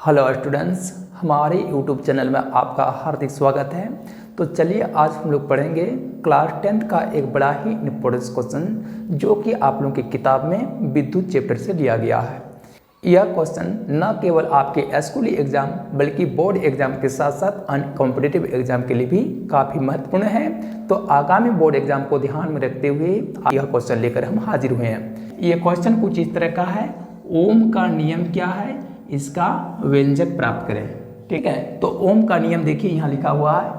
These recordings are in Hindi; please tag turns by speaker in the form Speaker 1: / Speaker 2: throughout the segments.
Speaker 1: हेलो स्टूडेंट्स, हमारे यूट्यूब चैनल में आपका हार्दिक स्वागत है। तो चलिए आज हम लोग पढ़ेंगे क्लास 10th का एक बड़ा ही इम्पोर्टेंट क्वेश्चन जो कि आप लोगों की किताब में विद्युत चैप्टर से लिया गया है। यह क्वेश्चन न केवल आपके स्कूली एग्जाम बल्कि बोर्ड एग्जाम के साथ साथ अन्य कॉम्पिटिटिव एग्जाम के लिए भी काफ़ी महत्वपूर्ण है। तो आगामी बोर्ड एग्जाम को ध्यान में रखते हुए यह क्वेश्चन लेकर हम हाजिर हुए हैं। यह क्वेश्चन कुछ इस तरह का है, ओम का नियम क्या है, इसका व्यंजक प्राप्त करें। ठीक है, तो ओम का नियम देखिए यहाँ लिखा हुआ है,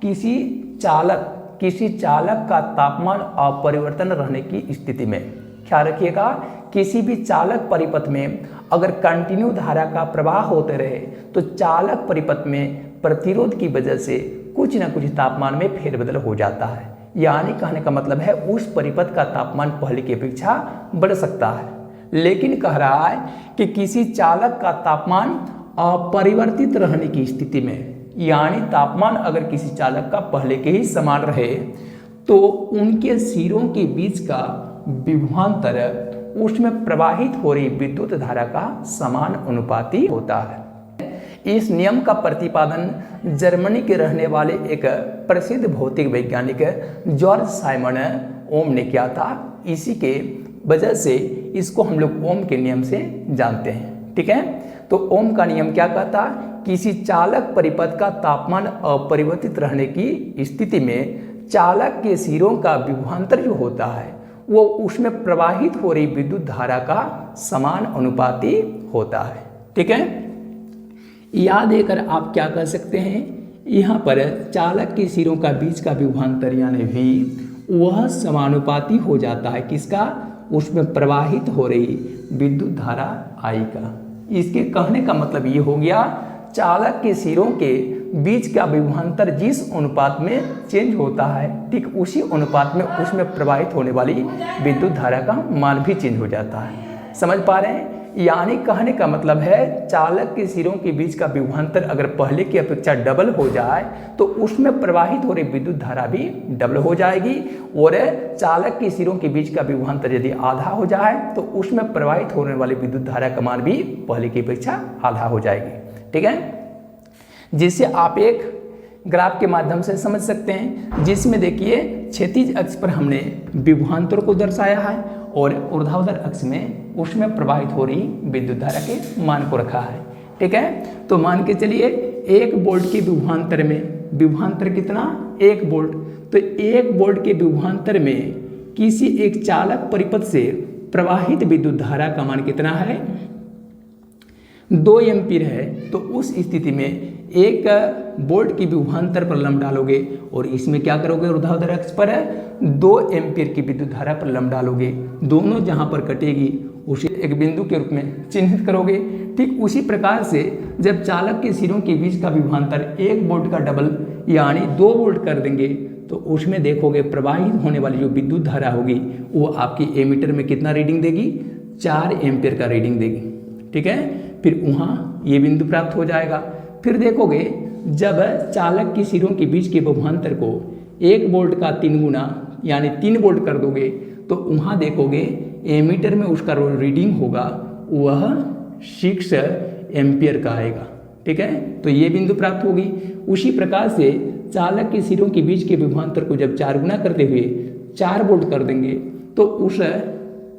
Speaker 1: किसी चालक का तापमान अपरिवर्तन रहने की स्थिति में, ख्याल रखिएगा, किसी भी चालक परिपथ में अगर कंटिन्यू धारा का प्रवाह होते रहे तो चालक परिपथ में प्रतिरोध की वजह से कुछ न कुछ तापमान में फेरबदल हो जाता है। यानी कहने का मतलब है उस परिपथ का तापमान पहले की अपेक्षा बढ़ सकता है। लेकिन कह रहा है कि किसी चालक का तापमान अपरिवर्तित रहने की स्थिति में, यानी तापमान अगर किसी चालक का पहले के ही समान रहे तो उनके सिरों के बीच का विभवांतर उसमें प्रवाहित हो रही विद्युत धारा का समान अनुपाती होता है। इस नियम का प्रतिपादन जर्मनी के रहने वाले एक प्रसिद्ध भौतिक वैज्ञानिक जॉर्ज साइमन ओम ने किया था। इसी के वजह से इसको हम लोग ओम के नियम से जानते हैं। ठीक है, तो ओम का नियम क्या कहता है, किसी चालक परिपथ का तापमान अपरिवर्तित रहने की स्थिति में चालक के सिरों का विभवांतर जो होता है वो उसमें प्रवाहित हो रही विद्युत धारा का समान अनुपाती होता है। ठीक है, याद देकर आप क्या कर सकते हैं, यहाँ पर चालक के सिरों का बीच का विभवांतर यानी V वह समानुपाती हो जाता है किसका, उसमें प्रवाहित हो रही विद्युत धारा I का। इसके कहने का मतलब ये हो गया, चालक के सिरों के बीच का विभवांतर जिस अनुपात में चेंज होता है ठीक उसी अनुपात में उसमें प्रवाहित होने वाली विद्युत धारा का मान भी चेंज हो जाता है। समझ पा रहे हैं? यानी कहने का मतलब है चालक के सिरों के बीच का विभवांतर अगर पहले की अपेक्षा डबल हो जाए तो उसमें प्रवाहित हो रही विद्युत धारा भी डबल हो जाएगी, और चालक के सिरों के बीच का विभवांतर यदि आधा हो जाए तो उसमें प्रवाहित होने वाली विद्युत धारा का मान भी पहले की अपेक्षा आधा हो जाएगी। ठीक है, जिसे आप एक ग्राफ के माध्यम से समझ सकते हैं, जिसमें देखिए क्षैतिज अक्ष पर हमने विभवांतर को दर्शाया है और ऊर्ध्वाधर अक्ष में उसमें प्रवाहित हो रही विद्युत धारा के मान को रखा है। ठीक है, तो मान के चलिए 1 वोल्ट के विभवांतर में, विभवांतर कितना 1 वोल्ट, तो 1 वोल्ट के विभवांतर में किसी एक चालक परिपथ से प्रवाहित विद्युत धारा का मान कितना है, 2 एम्पीयर है। तो उस स्थिति में 1 वोल्ट की विभवांतर पर लंब डालोगे और इसमें क्या करोगे, ऊर्ध्वाधर अक्ष पर 2 एम्पीयर की विद्युत धारा पर लंब डालोगे, दोनों जहां पर कटेगी उसे एक बिंदु के रूप में चिन्हित करोगे। ठीक उसी प्रकार से जब चालक के सिरों के बीच का विभवांतर 1 वोल्ट का डबल यानी 2 वोल्ट कर देंगे तो उसमें देखोगे प्रवाहित होने वाली जो विद्युत धारा होगी वो आपकी एमीटर में कितना रीडिंग देगी, 4 एम्पीयर का रीडिंग देगी। ठीक है, फिर वहाँ ये बिंदु प्राप्त हो जाएगा। फिर देखोगे जब चालक की सिरों के बीच के विभवांतर को 1 वोल्ट का 3 गुना यानी 3 वोल्ट कर दोगे तो वहाँ देखोगे एमीटर में उसका रीडिंग होगा वह 6 एम्पीयर का आएगा। ठीक है, तो ये बिंदु प्राप्त होगी। उसी प्रकार से चालक के सिरों के बीच के विभवांतर को जब 4 गुना करते हुए 4 वोल्ट कर देंगे तो उस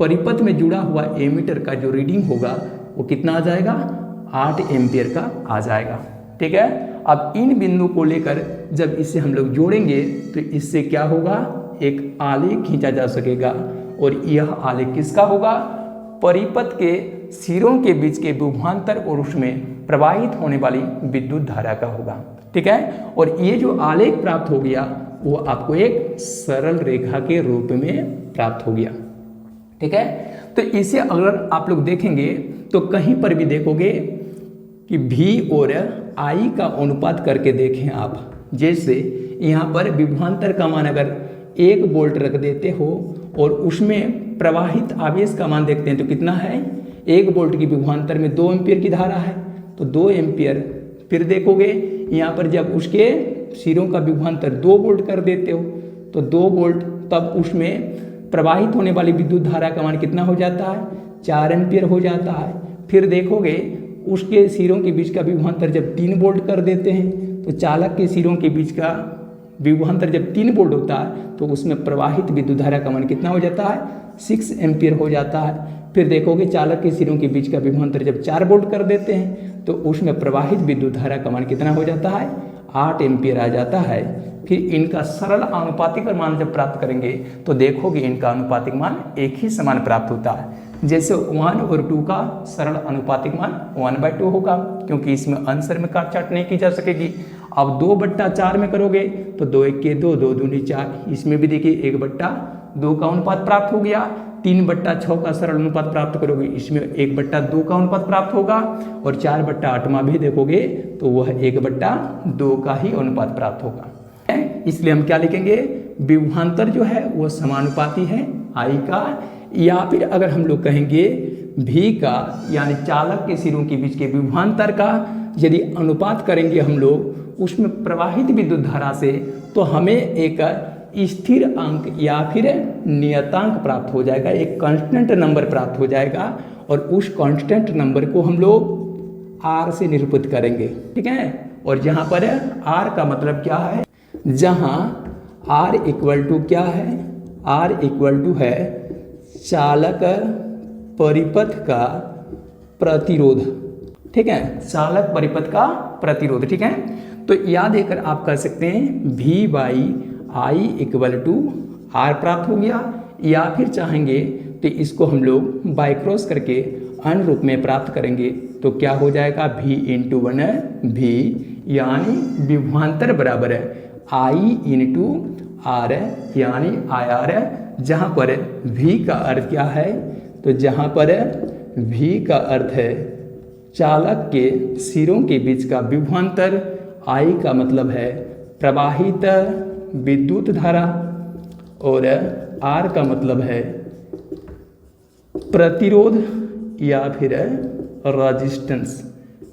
Speaker 1: परिपथ में जुड़ा हुआ एमीटर का जो रीडिंग होगा वो कितना आ जाएगा, 8 एम्पीयर का आ जाएगा। ठीक है, अब इन बिंदु को लेकर जब इसे हम लोग जोड़ेंगे तो इससे क्या होगा, एक आलेख खींचा जा सकेगा और यह आलेख किसका होगा, परिपथ के सिरों के बीच के विभवांतर और उसमें प्रवाहित होने वाली विद्युत धारा का होगा। ठीक है, और ये जो आलेख प्राप्त हो गया वो आपको एक सरल रेखा के रूप में प्राप्त हो गया। ठीक है, तो इसे अगर आप लोग देखेंगे तो कहीं पर भी देखोगे कि V और I का अनुपात करके देखें आप, जैसे यहाँ पर विभवांतर का मान अगर 1 वोल्ट रख देते हो और उसमें प्रवाहित आवेश का मान देखते हैं तो कितना है, 1 वोल्ट की विभवांतर में 2 एम्पीयर की धारा है तो 2 एम्पीयर। फिर देखोगे यहाँ पर जब उसके सिरों का विभवांतर 2 वोल्ट कर देते हो तो 2 वोल्ट, तब उसमें प्रवाहित होने वाली विद्युत धारा का मान कितना हो जाता है, 4 एम्पीयर हो जाता है। फिर देखोगे उसके सिरों के बीच का विभवांतर जब 3 वोल्ट कर देते हैं तो चालक के सिरों के बीच का विभवांतर जब 3 वोल्ट होता है तो उसमें प्रवाहित विद्युत धारा का मान कितना हो जाता है, 6 एम्पियर हो जाता है। फिर देखोगे चालक के सिरों के बीच का विभवांतर जब 4 वोल्ट कर देते हैं तो उसमें प्रवाहित विद्युत धारा का मान कितना हो जाता है, 8 एम्पियर आ जाता है। फिर इनका सरल आनुपातिक मान जब प्राप्त करेंगे तो देखोगे इनका आनुपातिक मान एक ही समान प्राप्त होता है। जैसे 1 और 2 का सरल आनुपातिक मान 1/2 होगा, क्योंकि इसमें अंश में काट-छांट नहीं की जा सकेगी। अब 2/4 में करोगे तो 2 1 के 2, 2 दूनी 4, इसमें भी देखिए 1/2 का अनुपात प्राप्त हो गया। 3/6 का सरल अनुपात प्राप्त करोगे, इसमें 1/2 का अनुपात प्राप्त होगा। और 4/8 भी देखोगे तो वह 1/2 का ही अनुपात प्राप्त होगा। इसलिए हम क्या लिखेंगे, विभवांतर जो है वो समानुपाती है I का, या फिर अगर हम लोग कहेंगे V का, यानी चालक के सिरों के बीच के विभवांतर का यदि अनुपात करेंगे हम लोग उसमें प्रवाहित विद्युत धारा से, तो हमें एक स्थिर अंक या फिर नियतांक प्राप्त हो जाएगा, एक कांस्टेंट नंबर प्राप्त हो जाएगा। और उस कांस्टेंट नंबर को हम लोग R से निरूपित करेंगे, ठीक है। और जहाँ पर R का मतलब क्या है, जहाँ R इक्वल टू क्या है, R इक्वल टू है चालक परिपथ का प्रतिरोध, ठीक है, चालक परिपथ का प्रतिरोध, ठीक है। तो याद देकर आप कर सकते हैं V/I इक्वल टू R प्राप्त हो गया, या फिर चाहेंगे तो इसको हम लोग बाय क्रॉस करके अन्य रूप में प्राप्त करेंगे तो क्या हो जाएगा, V/1V, यानी विभवांतर बराबर है I/R, यानी IR, जहाँ पर V का अर्थ क्या है, तो जहाँ पर V का अर्थ है चालक के सिरों के बीच का विभवांतर, I का मतलब है प्रवाहित विद्युत धारा, और R का मतलब है प्रतिरोध या फिर रेजिस्टेंस,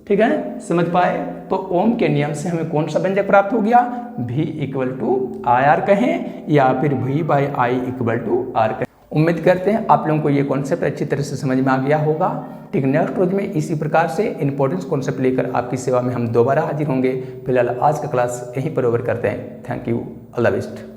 Speaker 1: ठीक है, समझ पाए। तो ओम के नियम से हमें कौन सा व्यंजक प्राप्त हो गया, V/IR कहें या फिर V/I = R कहें। उम्मीद करते हैं आप लोगों को ये कॉन्सेप्ट अच्छी तरह से समझ में आ गया होगा। ठीक, नेक्स्ट रोज में इसी प्रकार से इंपॉर्टेंट कॉन्सेप्ट लेकर आपकी सेवा में हम दोबारा हाजिर होंगे। फिलहाल आज का क्लास यहीं पर ओवर करते हैं। Thank you, all the best.